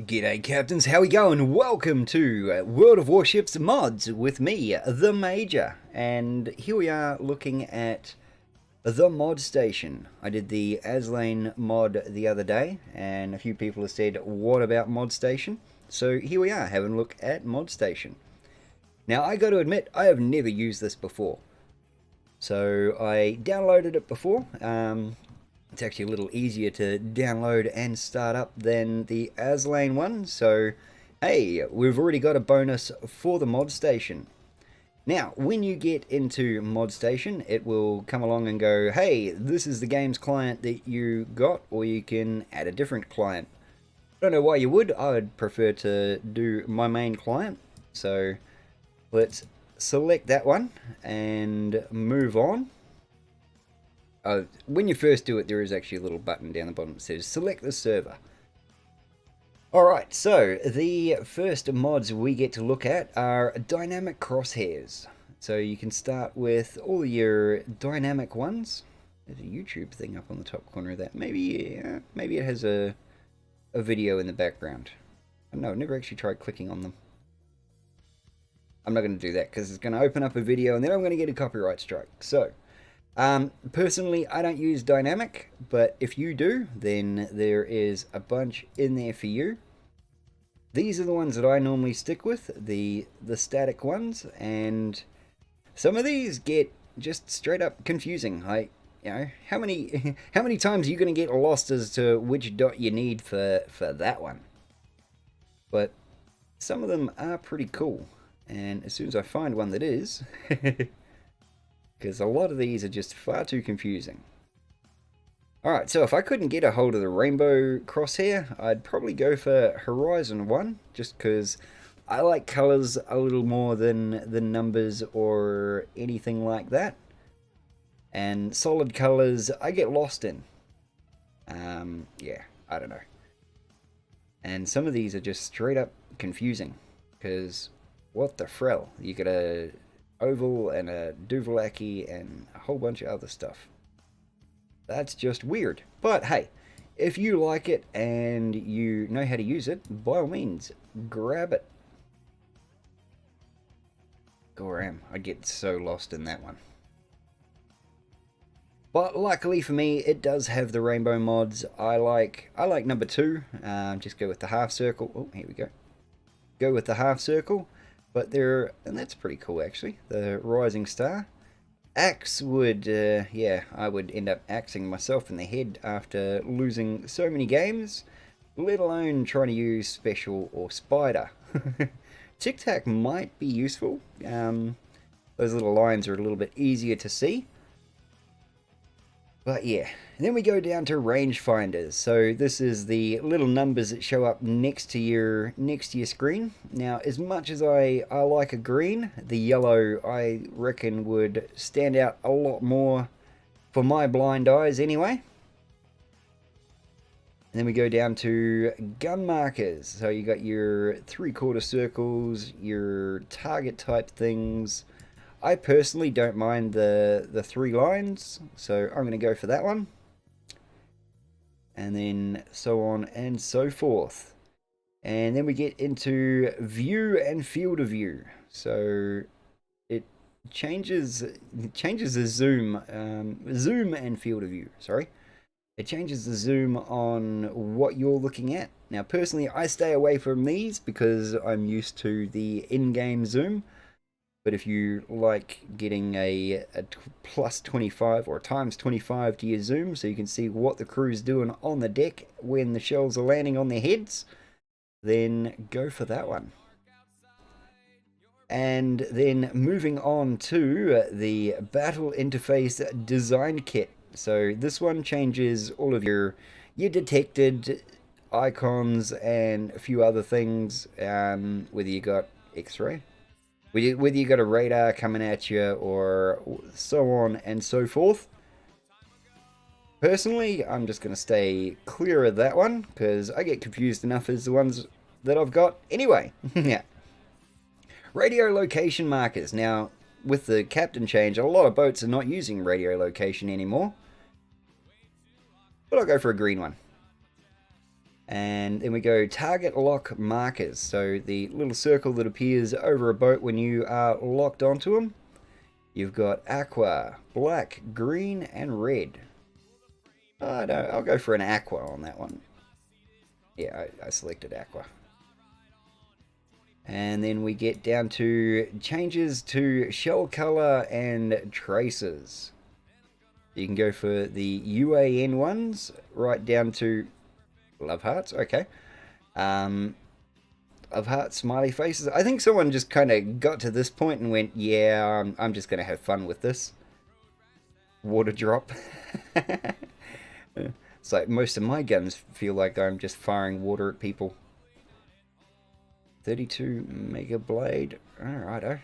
G'day captains, how we going? Welcome to World of Warships Mods with me, the Major. And here we are looking at the mod station. I did the Aslane mod the other day, and a few people have said, what about mod station? So here we are, having a look at mod station. Now I got to admit, I have never used this before. So I downloaded it before. It's actually a little easier to download and start up than the Aslane one. So, hey, we've already got a bonus for the mod station. Now, when you get into mod station, it will come along and go, hey, this is the game's client that you got, or you can add a different client. I don't know why you would. I would prefer to do my main client. So, let's select that one and move on. When you first do it, there is actually a little button down the bottom that says select the server. Alright, so the first mods we get to look at are dynamic crosshairs. So you can start with all your dynamic ones. There's a YouTube thing up on the top corner of that. Maybe it has a video in the background. No, I've never actually tried clicking on them. I'm not going to do that because it's going to open up a video and then I'm going to get a copyright strike. So, personally, I don't use dynamic, but if you do, then there is a bunch in there for you. These are the ones that I normally stick with, the static ones, and some of these get just straight up confusing. How many times are you going to get lost as to which dot you need for that one? But some of them are pretty cool, and as soon as I find one that is. Because a lot of these are just far too confusing. Alright, so if I couldn't get a hold of the rainbow crosshair, I'd probably go for Horizon 1, just because I like colours a little more than numbers or anything like that. And solid colours, I get lost in. Yeah, I don't know. And some of these are just straight up confusing, because what the frell? You got a oval and a Duvalaki and a whole bunch of other stuff. That's just weird. But hey, if you like it and you know how to use it, by all means, grab it. Goram, I'd get so lost in that one. But luckily for me, it does have the rainbow mods. I like number 2. Just go with the half circle. Oh, here we go. Go with the half circle. But and that's pretty cool actually, the rising star. Axe would, yeah, I would end up axing myself in the head after losing so many games, let alone trying to use special or spider. Tic Tac might be useful. Those little lines are a little bit easier to see. But yeah, and then we go down to rangefinders. So this is the little numbers that show up next to your screen. Now, as much as I like a green, the yellow I reckon would stand out a lot more for my blind eyes anyway. And then we go down to gun markers. So you got your 3/4 circles, your target type things. I personally don't mind the 3 lines, so I'm going to go for that one. And then so on and so forth. And then we get into view and field of view. So it changes the zoom, zoom and field of view, sorry. It changes the zoom on what you're looking at. Now personally, I stay away from these because I'm used to the in-game zoom. But if you like getting a plus 25 or times 25 to your zoom so you can see what the crew's doing on the deck when the shells are landing on their heads, then go for that one. And then moving on to the battle interface design kit. So this one changes all of your detected icons and a few other things, whether you got X-ray, whether you got a radar coming at you or so on and so forth. Personally, I'm just going to stay clear of that one because I get confused enough as the ones that I've got anyway. Yeah. Radio location markers. Now, with the captain change, a lot of boats are not using radio location anymore. But I'll go for a green one. And then we go target lock markers. So the little circle that appears over a boat when you are locked onto them. You've got aqua, black, green, and red. Oh, no, I'll go for an aqua on that one. Yeah, I selected aqua. And then we get down to changes to shell color and traces. You can go for the UAN ones right down to love hearts. Okay. Love hearts, smiley faces. I think someone just kind of got to this point and went, yeah, I'm just going to have fun with this. Water drop. It's like most of my guns feel like I'm just firing water at people. 32 mega blade. Alrighto.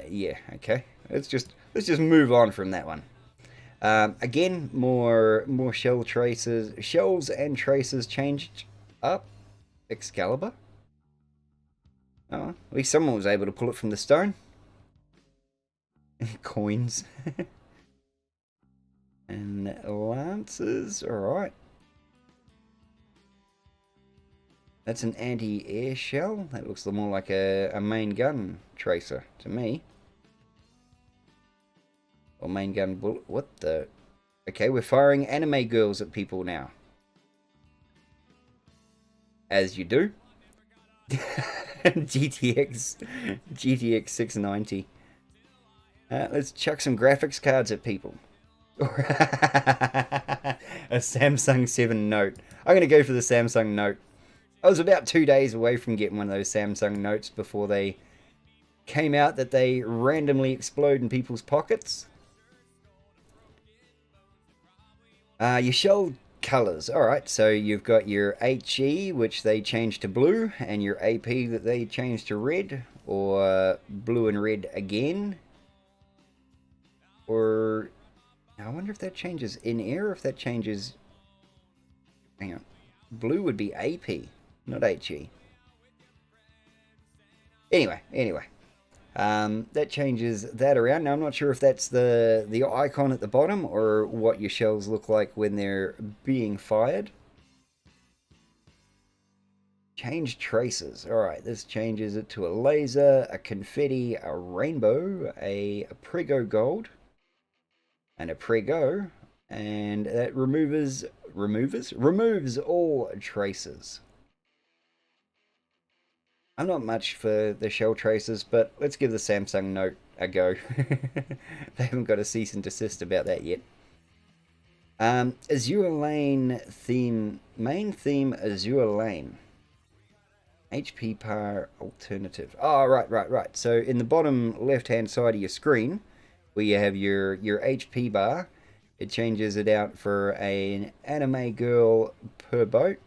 Yeah, okay. Let's just move on from that one. Again, more shell traces, shells and traces changed up. Excalibur. Oh, at least someone was able to pull it from the stone. Coins. And lances. Alright. That's an anti-air shell. That looks more like a main gun tracer to me. Or main gun bullet. What the? Okay, we're firing anime girls at people now. As you do. GTX 690. Let's chuck some graphics cards at people. A Samsung 7 Note. I'm going to go for the Samsung Note. I was about 2 days away from getting one of those Samsung Notes before they came out that they randomly explode in people's pockets. Your shell colors. Alright, so you've got your HE, which they changed to blue, and your AP that they changed to red, or blue and red again. Or, I wonder if that changes in air, or if that changes... Hang on. Blue would be AP, not HE. Anyway. That changes that around. Now, I'm not sure if that's the icon at the bottom or what your shells look like when they're being fired. Change traces. Alright, this changes it to a laser, a confetti, a rainbow, a prego gold, and a prego, and that removes all traces. I'm not much for the shell traces, but let's give the Samsung Note a go. They haven't got a cease and desist about that yet. Azure Lane theme, main theme Azure Lane. HP Power Alternative. Oh, right. So in the bottom left-hand side of your screen, where you have your HP bar, it changes it out for an anime girl per boat.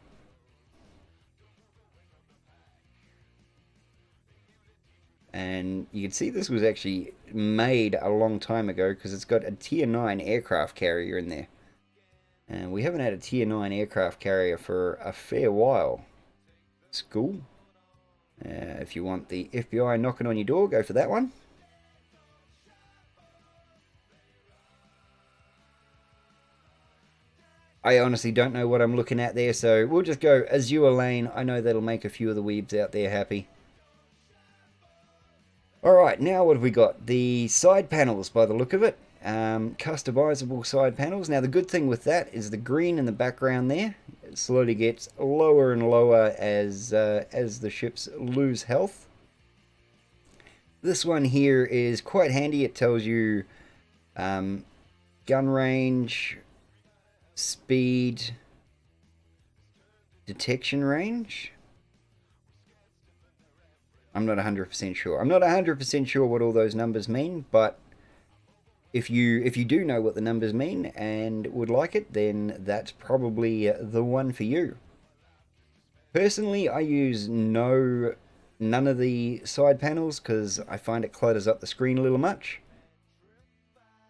And you can see this was actually made a long time ago because it's got a tier 9 aircraft carrier in there. And we haven't had a tier 9 aircraft carrier for a fair while. It's cool. If you want the FBI knocking on your door, go for that one. I honestly don't know what I'm looking at there, so we'll just go Azure Lane. I know that'll make a few of the weebs out there happy. Alright, now what have we got? The side panels, by the look of it. Customizable side panels. Now the good thing with that is the green in the background there. It slowly gets lower and lower as the ships lose health. This one here is quite handy. It tells you gun range, speed, detection range. I'm not 100% sure. I'm not 100% sure what all those numbers mean, but if you do know what the numbers mean and would like it, then that's probably the one for you. Personally, I use none of the side panels because I find it clutters up the screen a little much.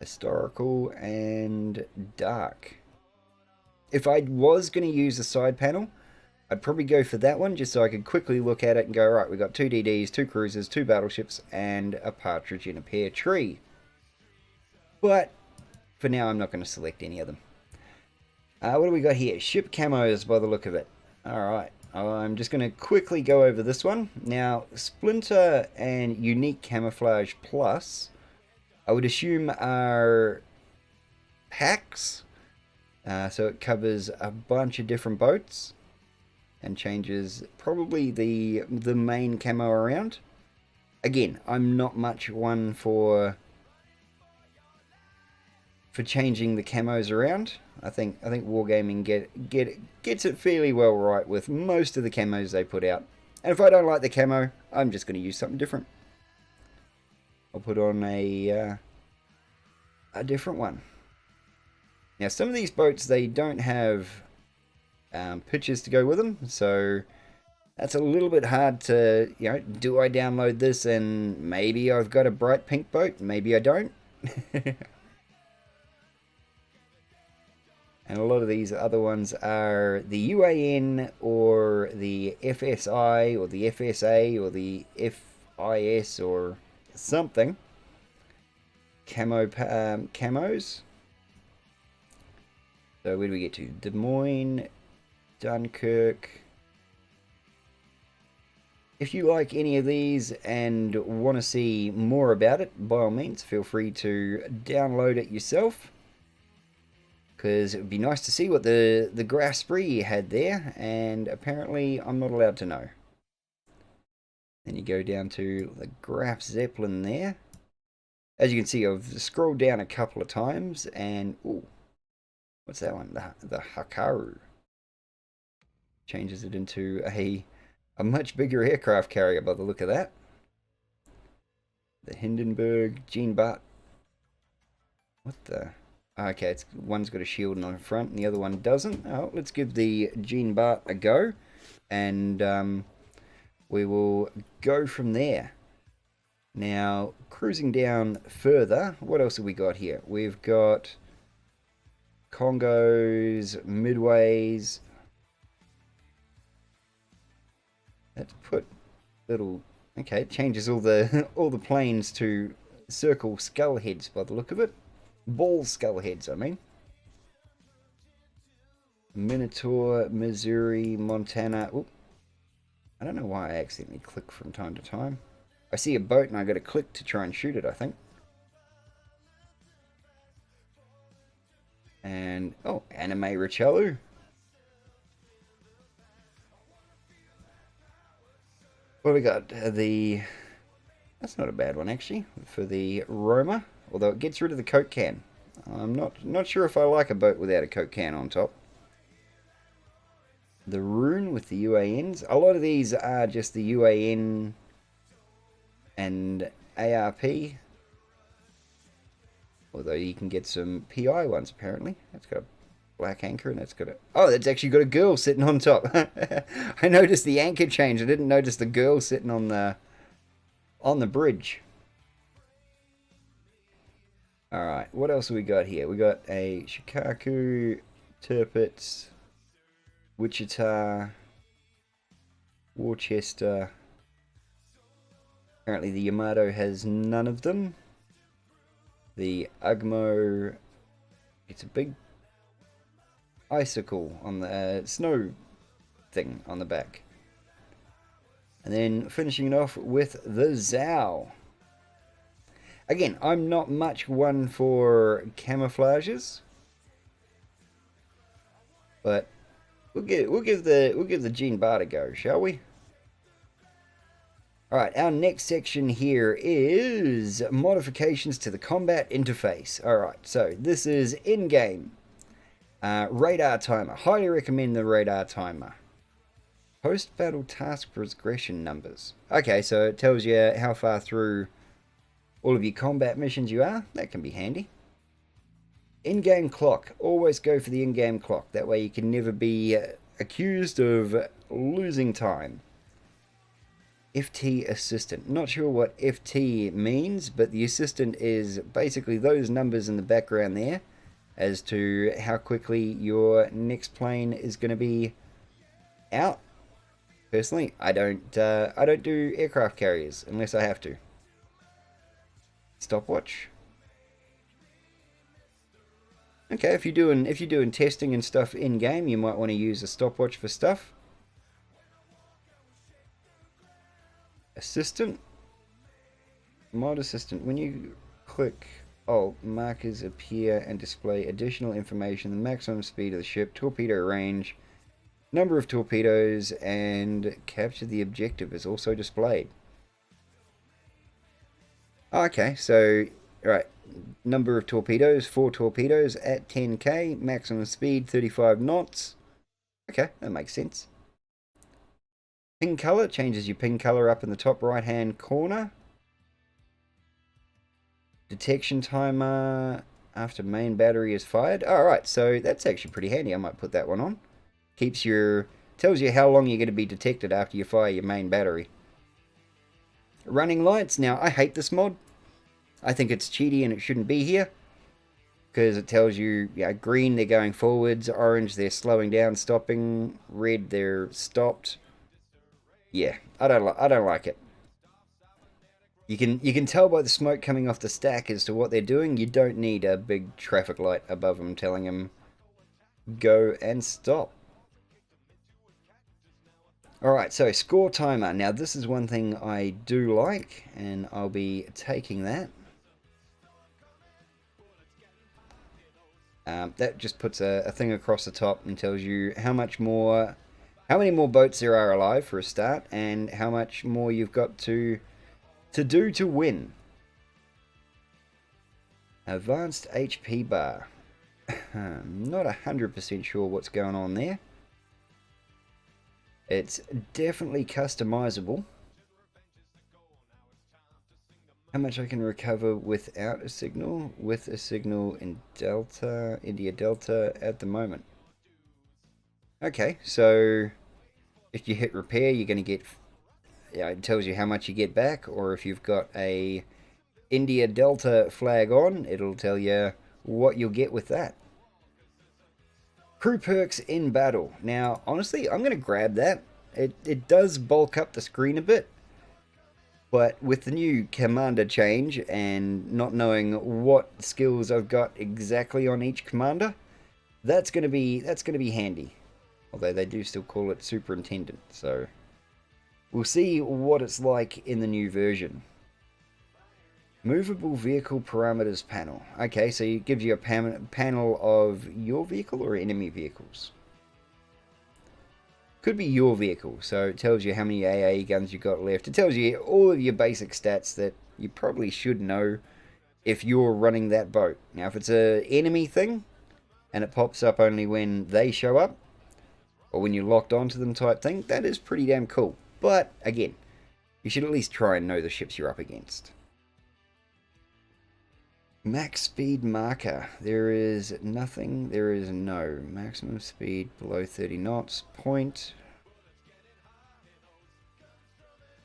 Historical and dark. If I was going to use a side panel, I'd probably go for that one just so I could quickly look at it and go, right, we've got 2 DDs, 2 cruisers, 2 battleships, and a partridge in a pear tree. But for now, I'm not going to select any of them. What do we got here? Ship camos by the look of it. Alright, I'm just going to quickly go over this one. Now, Splinter and Unique Camouflage Plus, I would assume are packs. So it covers a bunch of different boats and changes probably the main camo around. Again, I'm not much one for changing the camos around. I think Wargaming gets it fairly well right with most of the camos they put out. And if I don't like the camo, I'm just going to use something different. I'll put on a different one. Now, some of these boats, they don't have pictures to go with them, so that's a little bit hard to, you know, do I download this and maybe I've got a bright pink boat, maybe I don't. And a lot of these other ones are the UAN or the FSI or the FSA or the FIS or something. Camos. So where do we get to? Des Moines, Dunkirk. If you like any of these and want to see more about it, by all means, feel free to download it yourself. Because it would be nice to see what the Graf Spree had there, and apparently I'm not allowed to know. Then you go down to the Graf Zeppelin there. As you can see, I've scrolled down a couple of times, and ooh, what's that one? The Hakaru. Changes it into a much bigger aircraft carrier by the look of that. The Hindenburg, Jean Bart. What the? Okay, one's got a shield on the front and the other one doesn't. Oh, let's give the Jean Bart a go. And we will go from there. Now, cruising down further, what else have we got here? We've got Congos, Midways. Let's put little... Okay, it changes all the planes to circle skull heads by the look of it. Ball skull heads, I mean. Minotaur, Missouri, Montana. Oop. I don't know why I accidentally click from time to time. I see a boat and I got to click to try and shoot it, I think. And, oh, Anime Richelu. What we got? That's not a bad one, actually, for the Roma. Although it gets rid of the Coke can. I'm not sure if I like a boat without a Coke can on top. The Rune with the UANs. A lot of these are just the UAN and ARP. Although you can get some PI ones apparently. That's got a black anchor and that's got a... Oh, that's actually got a girl sitting on top. I noticed the anchor change. I didn't notice the girl sitting on the bridge. Alright, what else have we got here? We got a Shikaku, Tirpitz, Wichita, Worcester. Apparently the Yamato has none of them. The Ugmo, it's a big icicle on the snow thing on the back. And then finishing it off with the Zhao. Again, I'm not much one for camouflages, but we'll give the Jean Bart a go, shall we? All right, our next section here is modifications to the combat interface. All right, so this is in-game radar timer. Highly recommend the radar timer. Post-battle task progression numbers. Okay, so it tells you how far through all of your combat missions you are. That can be handy. In-game clock. Always go for the in-game clock. That way you can never be accused of losing time. FT assistant. Not sure what FT means, but the assistant is basically those numbers in the background there as to how quickly your next plane is going to be out. Personally, I don't do aircraft carriers unless I have to. Stopwatch. Okay, if you're doing testing and stuff in game, you might want to use a stopwatch for stuff. Assistant. Mod assistant. When you click Alt, markers appear and display additional information: the maximum speed of the ship, torpedo range, number of torpedoes, and capture the objective is also displayed. Okay, so right, number of torpedoes, 4 torpedoes at 10k, maximum speed 35 knots. Okay, that makes sense. Ping color changes your ping color up in the top right hand corner. Detection timer after main battery is fired. Alright, so that's actually pretty handy. I might put that one on. Tells you how long you're going to be detected after you fire your main battery. Running lights. Now, I hate this mod. I think it's cheaty and it shouldn't be here. Because it tells you, green they're going forwards, orange they're slowing down, stopping, red they're stopped. Yeah, I don't like it. You can tell by the smoke coming off the stack as to what they're doing. You don't need a big traffic light above them telling them go and stop. Alright, so score timer. Now this is one thing I do like, and I'll be taking that. That just puts a thing across the top and tells you how many more boats there are alive for a start, and how much more you've got to do to win. Advanced HP bar. Not 100% sure what's going on there. It's definitely customizable. How much I can recover without a signal, with a signal in Delta, India Delta at the moment. Okay, so if you hit repair, you're going to get, it tells you how much you get back, or if you've got a India Delta flag on, it'll tell you what you'll get with that. Crew perks in battle. Now, honestly, I'm going to grab that. It does bulk up the screen a bit. But with the new commander change and not knowing what skills I've got exactly on each commander, that's gonna be handy. Although they do still call it Superintendent, so we'll see what it's like in the new version. Movable vehicle parameters panel. Okay, so it gives you a panel of your vehicle or enemy vehicles. Could be your vehicle, so it tells you how many AA guns you've got left. It tells you all of your basic stats that you probably should know if you're running that boat. Now, if it's an enemy thing, and it pops up only when they show up, or when you're locked onto them type thing, that is pretty damn cool. But, again, you should at least try and know the ships you're up against. Max speed marker. There is nothing. There is no maximum speed below 30 knots. Point.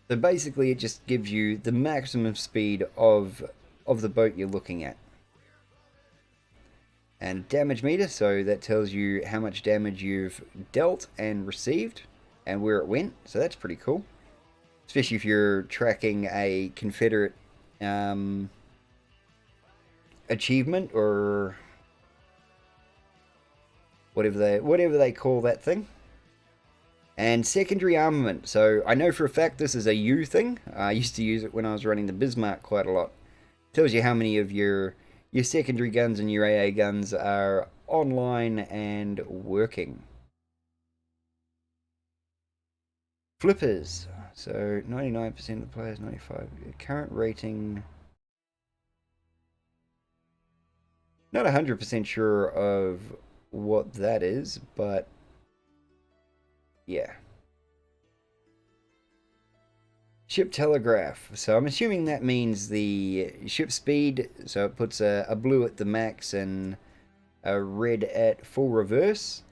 So basically it just gives you the maximum speed of the boat you're looking at. And damage meter, so that tells you how much damage you've dealt and received and where it went. So that's pretty cool. Especially if you're tracking a Confederate achievement or whatever they call that thing. And secondary armament. So I know for a fact this is a U thing. I used to use it when I was running the Bismarck quite a lot. It tells you how many of your secondary guns and your AA guns are online and working. Flippers. So 99% of the players, 95. Current rating. Not 100% sure of what that is, but yeah. Ship telegraph. So I'm assuming that means the ship speed. So it puts a blue at the max and a red at full reverse.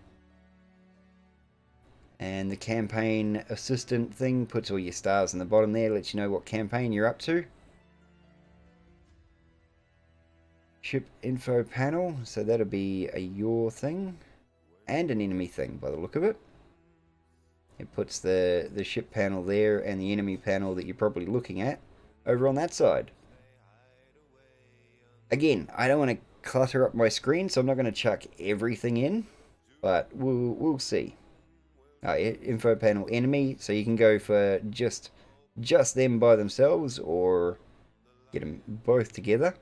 And the campaign assistant thing puts all your stars in the bottom there, lets you know what campaign you're up to. Ship info panel, so that'll be a your thing and an enemy thing by the look of it. It puts the ship panel there and the enemy panel that you're probably looking at over on that side. Again, I don't want to clutter up my screen, so I'm not going to chuck everything in, but we'll see. Info panel enemy, so you can go for just them by themselves or get them both together.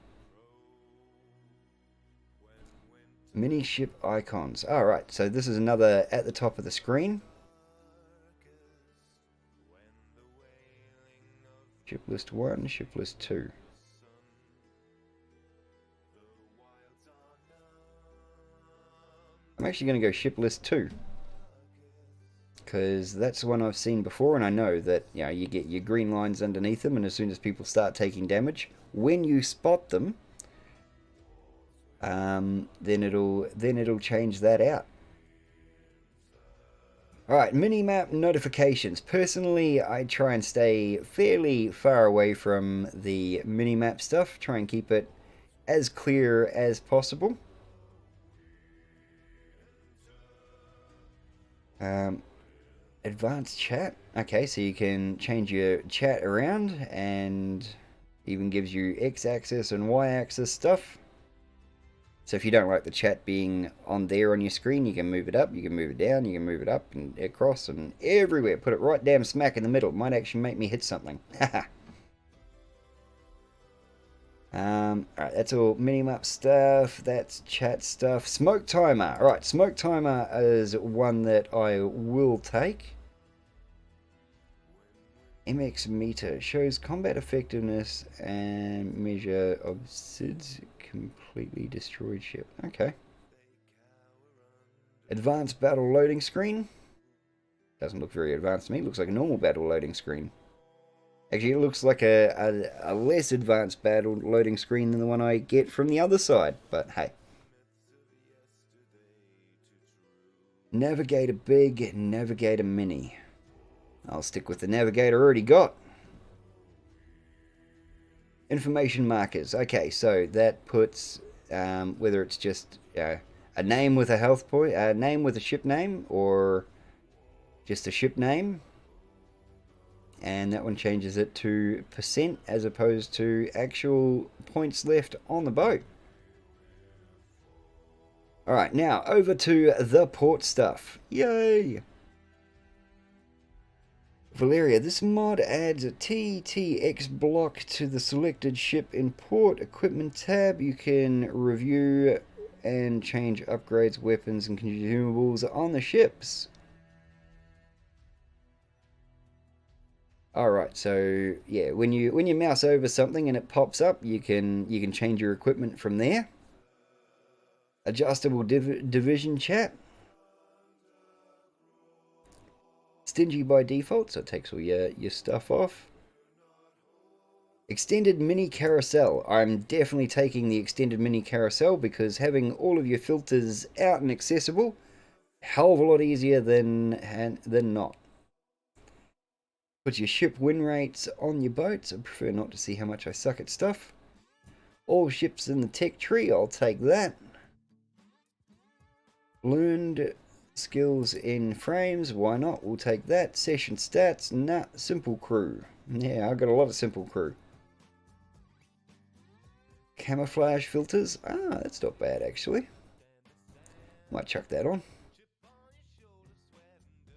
Mini ship icons. Alright, so this is another at the top of the screen. Ship list 1, ship list 2. I'm actually going to go ship list 2. Because that's the one I've seen before, and I know that, you know, you get your green lines underneath them, and as soon as people start taking damage, when you spot them, then it'll change that out. Alright, minimap notifications. Personally, I try and stay fairly far away from the minimap stuff. Try and keep it as clear as possible. Advanced chat. Okay, so you can change your chat around and even gives you x-axis and y-axis stuff. So if you don't like the chat being on there on your screen, you can move it up, you can move it down, you can move it up and across and everywhere. Put it right damn smack in the middle. Might actually make me hit something. Haha. Alright, that's all minimap stuff. That's chat stuff. Smoke timer. Alright, smoke timer is one that I will take. MX meter shows combat effectiveness and measure of SIDS completely destroyed ship. Okay. Advanced battle loading screen. Doesn't look very advanced to me. Looks like a normal battle loading screen. Actually, it looks like a less advanced battle loading screen than the one I get from the other side. But hey. Navigator big, navigator mini. I'll stick with the navigator I already got. Information markers. Okay, so that puts whether it's just a name with a health point, a name with a ship name, or just a ship name. And that one changes it to % as opposed to actual points left on the boat. Alright, now over to the port stuff. Yay! Valeria, this mod adds a TTX block to the selected ship in port equipment tab. You can review and change upgrades, weapons, and consumables on the ships. Alright, so yeah, when you mouse over something and it pops up, you can change your equipment from there. Adjustable division chat. Stingy by default, so it takes all your stuff off. Extended mini carousel. I'm definitely taking the extended mini carousel because having all of your filters out and accessible, hell of a lot easier than not. Put your ship win rates on your boats. I prefer not to see how much I suck at stuff. All ships in the tech tree, I'll take that. Learned skills in frames, why not? We'll take that. Session stats, nah. Simple crew. Yeah, I've got a lot of simple crew. Camouflage filters. Ah, that's not bad actually. Might chuck that on.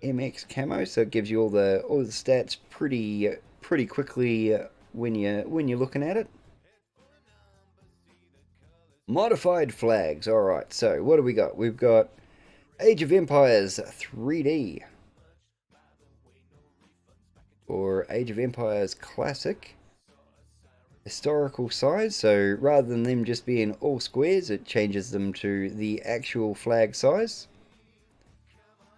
MX camo, so it gives you all the stats pretty quickly when you're looking at it. Modified flags. All right, so what do we got? We've got Age of Empires 3D or Age of Empires Classic. Historical size, so rather than them just being all squares, it changes them to the actual flag size.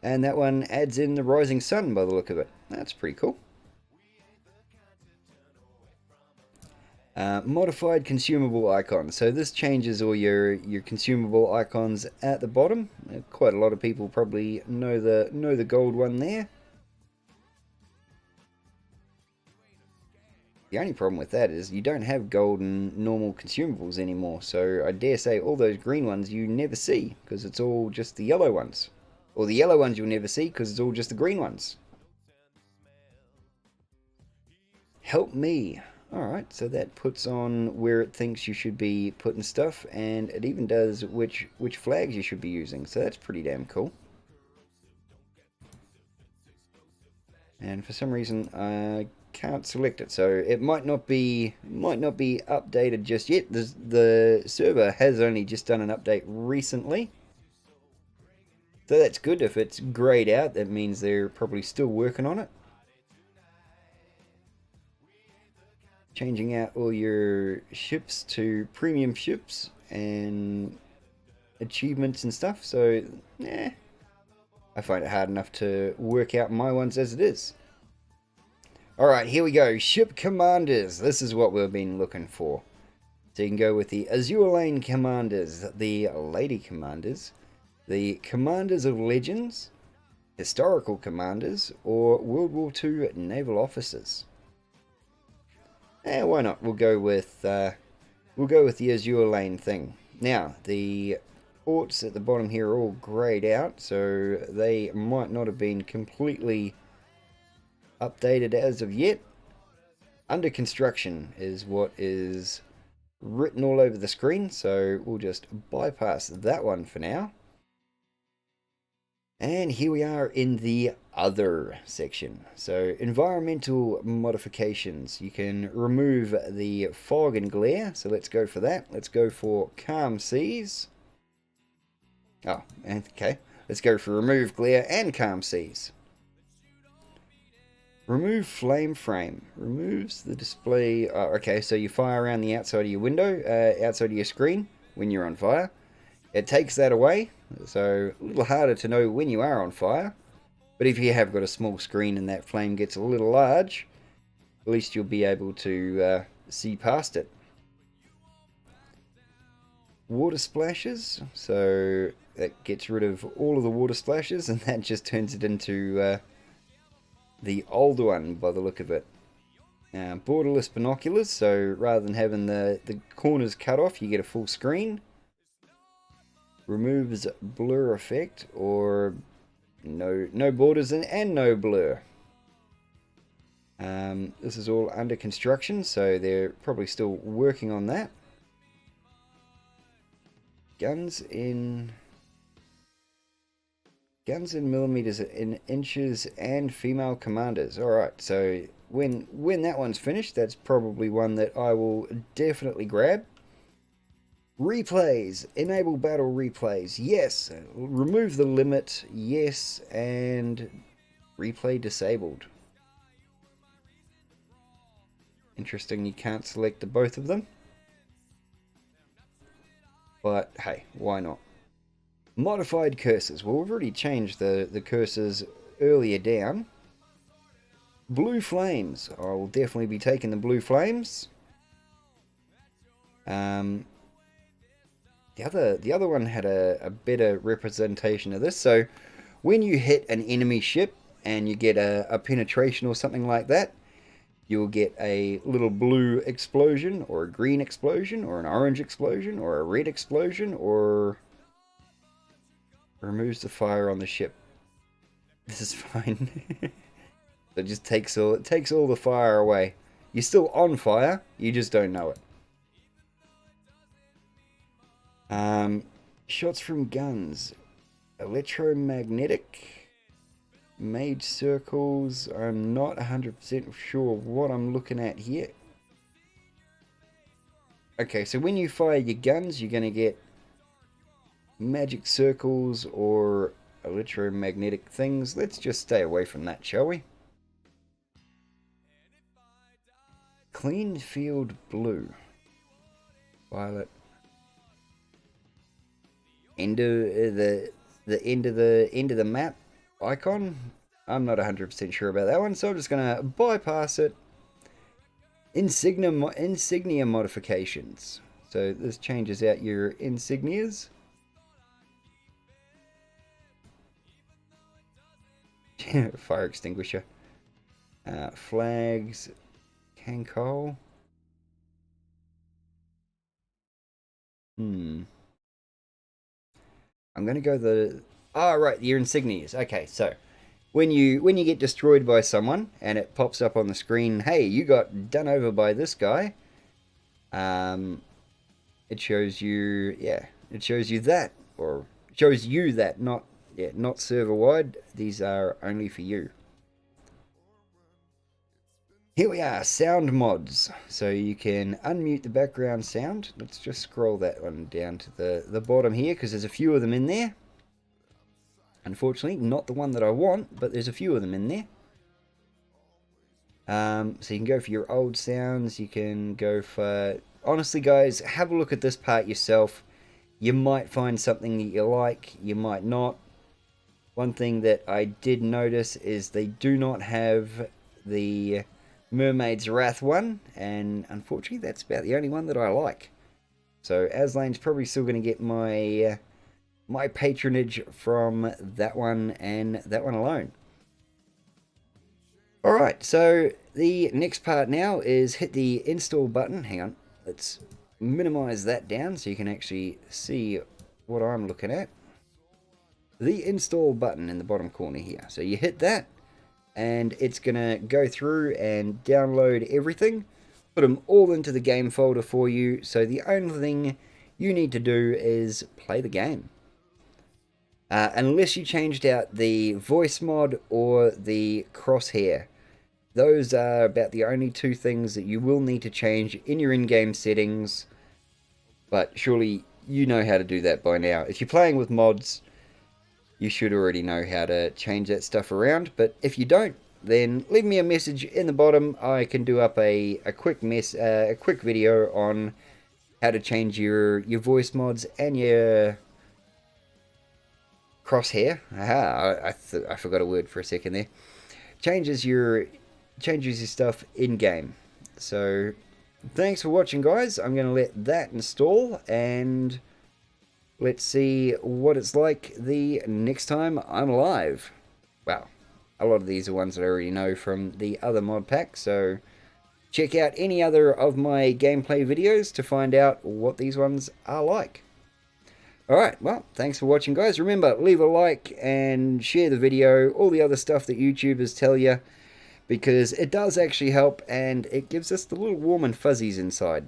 And that one adds in the rising sun by the look of it. That's pretty cool. Modified consumable icons. So this changes all your consumable icons at the bottom. Quite a lot of people probably know the gold one there. The only problem with that is you don't have gold and normal consumables anymore. So I dare say all those green ones you never see because it's all just the yellow ones. Or the yellow ones you'll never see because it's all just the green ones. Help me. Alright, so that puts on where it thinks you should be putting stuff, and it even does which flags you should be using, so that's pretty damn cool. And for some reason I can't select it, so it might not be updated just yet. The server has only just done an update recently, so that's good. If it's grayed out, that means they're probably still working on it. Changing out all your ships to premium ships and achievements and stuff, so yeah, I find it hard enough to work out my ones as it is. Alright, here we go. Ship commanders. This is what we've been looking for. So you can go with the Azure Lane commanders, the lady commanders, the commanders of legends, historical commanders, or World War II naval officers. Why not? We'll go with the Azure Lane thing. Now, the ports at the bottom here are all grayed out, so they might not have been completely updated as of yet. Under construction is what is written all over the screen, so we'll just bypass that one for now. And here we are in the other section. So environmental modifications. You can remove the fog and glare, so let's go for that. Let's go for calm seas. Oh, okay. Let's go for remove glare and calm seas. Remove flame frame. Removes the display. Oh, okay, so you fire around the outside of your window, outside of your screen when you're on fire. It takes that away, so a little harder to know when you are on fire. But if you have got a small screen and that flame gets a little large, at least you'll be able to see past it. Water splashes, so that gets rid of all of the water splashes, and that just turns it into the old one by the look of it. Borderless binoculars, so rather than having the corners cut off, you get a full screen. Removes blur effect, or no borders and no blur. This is all under construction, so they're probably still working on that. Guns in millimeters, in inches, and female commanders. Alright, so when that one's finished, that's probably one that I will definitely grab. Replays. Enable battle replays. Yes. Remove the limit. Yes. And replay disabled. Interesting, you can't select the both of them. But hey, why not? Modified cursors. Well, we've already changed the cursors earlier down. Blue flames. I will definitely be taking the blue flames. The other one had a better representation of this. So when you hit an enemy ship and you get a penetration or something like that, you'll get a little blue explosion, or a green explosion, or an orange explosion, or a red explosion, or removes the fire on the ship. This is fine. It just takes all the fire away. You're still on fire, you just don't know it. Shots from guns. Electromagnetic. Mage circles. I'm not 100% sure what I'm looking at here. Okay, so when you fire your guns, you're going to get magic circles or electromagnetic things. Let's just stay away from that, shall we? Clean field blue. Violet. End of the end of the map icon. I'm not 100% sure about that one, so I'm just gonna bypass it. Insignia modifications. So this changes out your insignias. Fire extinguisher. Flags. Can coal. I'm going to go right, your insignias. Okay, so when you get destroyed by someone and it pops up on the screen, hey, you got done over by this guy. It shows you, yeah, it shows you that, or shows you that, not server wide. These are only for you. Here we are, sound mods. So you can unmute the background sound. Let's just scroll that one down to the bottom here, because there's a few of them in there. Unfortunately, not the one that I want, but there's a few of them in there. So you can go for your old sounds. You can go for... Honestly, guys, have a look at this part yourself. You might find something that you like. You might not. One thing that I did notice is they do not have the Mermaid's Wrath one, and unfortunately that's about the only one that I like. So Aslane's probably still going to get my my patronage from that one and that one alone. Alright, so the next part now is hit the install button. Hang on, let's minimize that down so you can actually see what I'm looking at. The install button in the bottom corner here. So you hit that, and it's going to go through and download everything, put them all into the game folder for you. So the only thing you need to do is play the game. Unless you changed out the voice mod or the crosshair. Those are about the only two things that you will need to change in your in-game settings. But surely you know how to do that by now. If you're playing with mods, you should already know how to change that stuff around. But if you don't, then leave me a message in the bottom. I can do up a quick video on how to change your voice mods and your crosshair. I forgot a word for a second there. Changes your stuff in game. So thanks for watching, guys. I'm going to let that install, and let's see what it's like the next time I'm live. Well, a lot of these are ones that I already know from the other mod pack, so check out any other of my gameplay videos to find out what these ones are like. Alright, well, thanks for watching, guys. Remember, leave a like and share the video, all the other stuff that YouTubers tell you, because it does actually help, and it gives us the little warm and fuzzies inside.